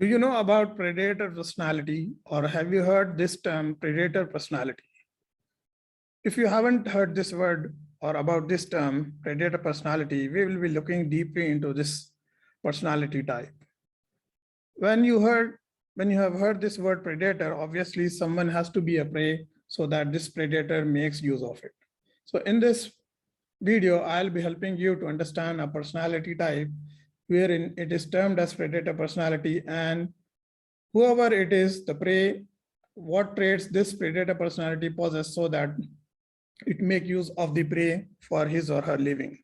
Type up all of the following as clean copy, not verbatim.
Do you know about predator personality, or have you heard this term predator personality? If you haven't heard this word or about this term predator personality, we will be looking deeply into this personality type. When you have heard this word predator, obviously someone has to be a prey so that this predator makes use of it. So in this video, I'll be helping you to understand a personality type wherein it is termed as predator personality, and whoever it is, the prey, what traits this predator personality possesses so that it make use of the prey for his or her living.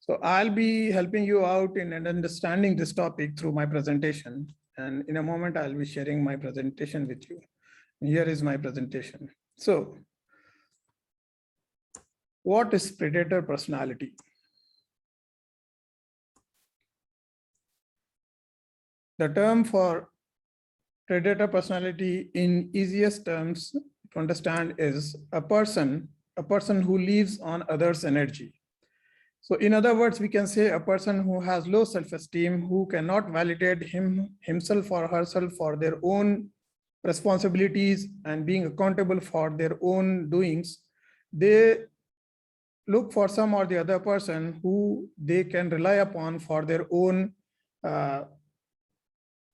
So I'll be helping you out in understanding this topic through my presentation. And in a moment, I'll be sharing my presentation with you. Here is my presentation. So what is predator personality? The term for predator personality in easiest terms to understand is a person who lives on others' energy. So in other words, we can say a person who has low self-esteem, who cannot validate himself or herself for their own responsibilities and being accountable for their own doings. They look for some or the other person who they can rely upon for their own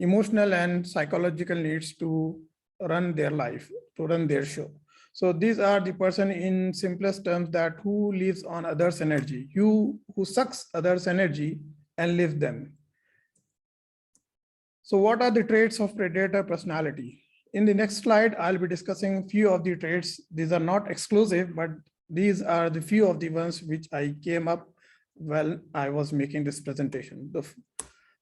emotional and psychological needs to run their life, to run their show. So these are the person in simplest terms that who lives on others' energy, who sucks others' energy and lives them. So what are the traits of predator personality? In the next slide, I'll be discussing few of the traits. These are not exclusive, but these are the few of the ones which I came up while I was making this presentation.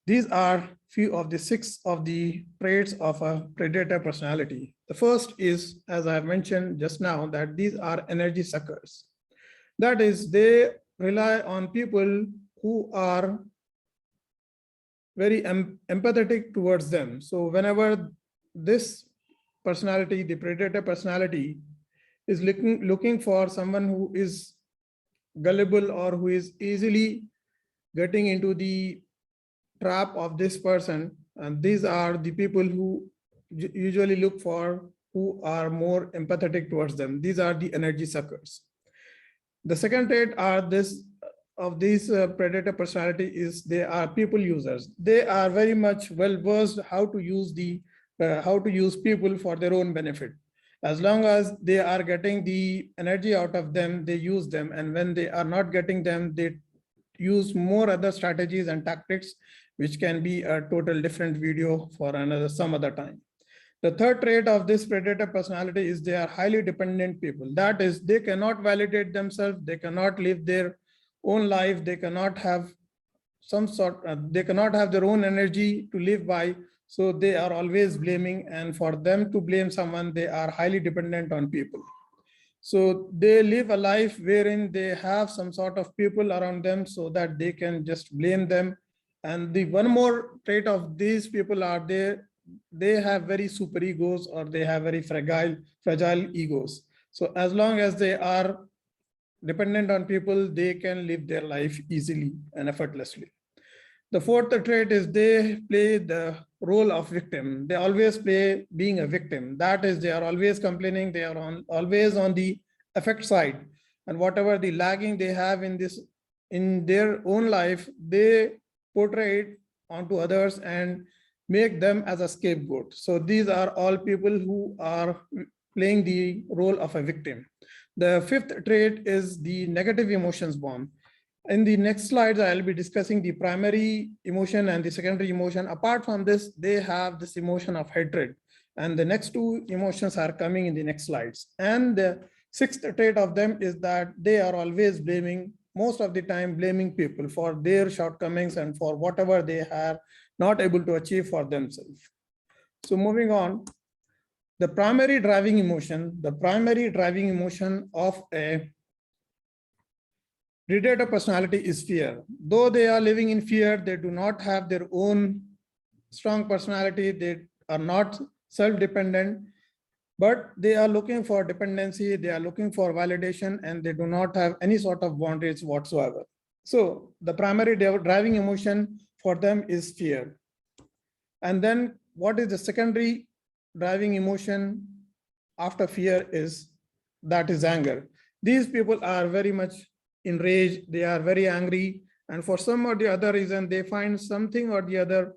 These are few of the 6 of the traits of a predator personality. The first is, as I have mentioned just now, that these are energy suckers. That is, they rely on people who are very empathetic towards them. So whenever this personality, the predator personality, is looking for someone who is gullible or who is easily getting into the trap of this person, and these are the people who usually look for who are more empathetic towards them. These are the energy suckers. The second trait are this of these predator personality is they are people users. They are very much well versed how to use people for their own benefit. As long as they are getting the energy out of them, they use them, and when they are not getting them, they use more other strategies and tactics, which can be a total different video for some other time. The third trait of this predator personality is they are highly dependent people. That is, they cannot validate themselves, they cannot live their own life, they cannot have they cannot have their own energy to live by. So they are always blaming, and for them to blame someone, they are highly dependent on people. So they live a life wherein they have some sort of people around them so that they can just blame them. And the one more trait of these people are they have very super egos, or they have very fragile egos. So as long as they are dependent on people, they can live their life easily and effortlessly. The fourth trait is they play the role of victim. They always play being a victim. That is, they are always complaining. They are always on the effect side, and whatever the lagging they have in their own life, they portray it onto others and make them as a scapegoat. So these are all people who are playing the role of a victim. The fifth trait is the negative emotions bomb. In the next slides, I'll be discussing the primary emotion and the secondary emotion. Apart from this, they have this emotion of hatred. And the next two emotions are coming in the next slides. And the sixth trait of them is that they are always blaming, most of the time blaming people for their shortcomings and for whatever they are not able to achieve for themselves. So moving on, the primary driving emotion of a predator personality is fear. Though they are living in fear, they do not have their own strong personality. They are not self-dependent, but they are looking for dependency. They are looking for validation, and they do not have any sort of boundaries whatsoever. So the primary driving emotion for them is fear. And then what is the secondary driving emotion after fear is, that is anger. These people are very much enraged, they are very angry, and for some or the other reason, they find something or the other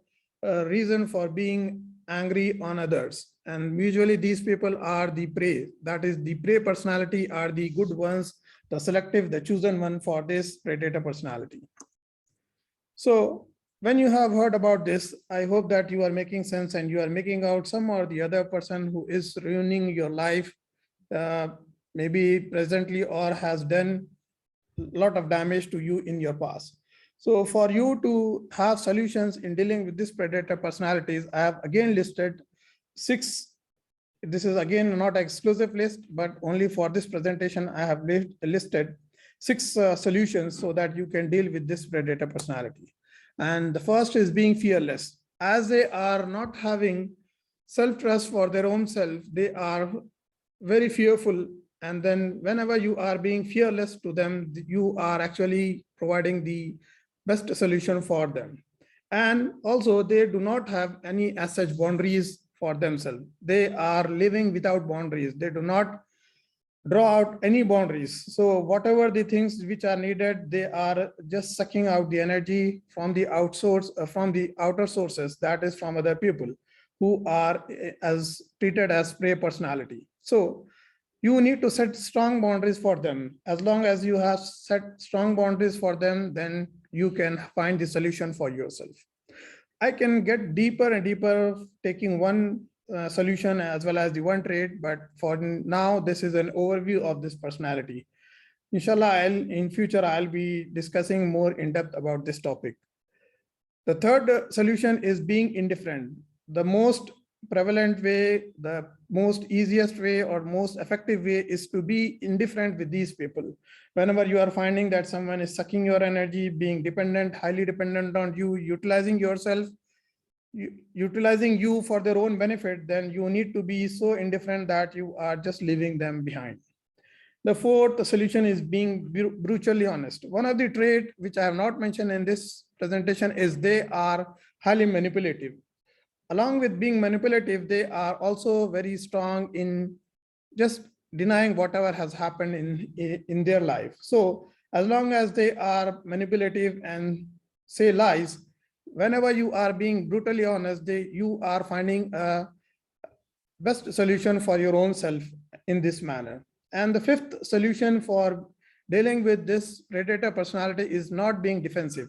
reason for being angry on others. And usually these people are the prey, that is the prey personality are the good ones, the selective, the chosen one for this predator personality. So when you have heard about this, I hope that you are making sense and you are making out some or the other person who is ruining your life, maybe presently, or has done a lot of damage to you in your past. So for you to have solutions in dealing with this predator personalities, I have again listed 6. This is again not an exclusive list, but only for this presentation, I have listed 6 solutions so that you can deal with this predator personality. And the first is being fearless. As they are not having self-trust for their own self, they are very fearful. And then whenever you are being fearless to them, you are actually providing the best solution for them. And also they do not have any as such boundaries for themselves. They are living without boundaries. They do not draw out any boundaries. So whatever the things which are needed, they are just sucking out the energy from the from the outer sources, that is from other people who are as treated as prey personality. So you need to set strong boundaries for them. As long as you have set strong boundaries for them, then you can find the solution for yourself. I can get deeper and deeper taking one solution as well as the one trait, but for now, this is an overview of this personality. Inshallah, in future, I'll be discussing more in depth about this topic. The third solution is being indifferent. The most prevalent way, the most easiest way or most effective way is to be indifferent with these people. Whenever you are finding that someone is sucking your energy, being dependent, highly dependent on you, utilizing yourself, utilizing you for their own benefit, then you need to be so indifferent that you are just leaving them behind. The fourth solution is being brutally honest. One of the traits which I have not mentioned in this presentation is they are highly manipulative. Along with being manipulative, they are also very strong in just denying whatever has happened in their life. So as long as they are manipulative and say lies, whenever you are being brutally honest, you are finding a best solution for your own self in this manner. And the fifth solution for dealing with this predator personality is not being defensive.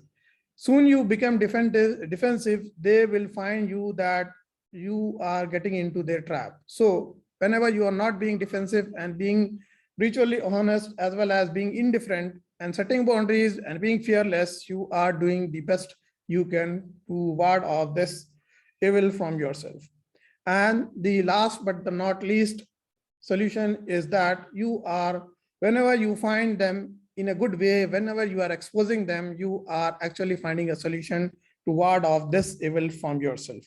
Soon you become defensive, they will find you that you are getting into their trap. So whenever you are not being defensive and being brutally honest, as well as being indifferent and setting boundaries and being fearless, you are doing the best you can to ward off this evil from yourself. And the last but the not least solution is that you are, whenever you find them in a good way, whenever you are exposing them, you are actually finding a solution to ward off this evil from yourself.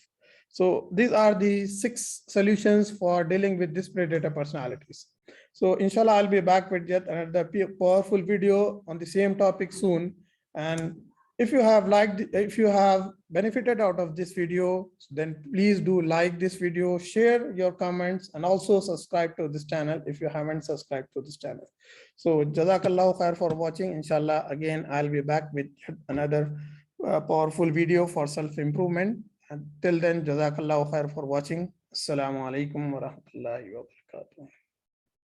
So these are the 6 solutions for dealing with this predator personalities. So inshallah, I'll be back with yet another powerful video on the same topic soon. And if you have benefited out of this video, then please do like this video, share your comments, and also subscribe to this channel if you haven't subscribed to this channel. So Jazakallahu khair for watching. Inshallah, again, I'll be back with another powerful video for self-improvement. And till then, Jazakallahu khair for watching. Assalamu alaikum wa rahmatullahi wa barakatuh.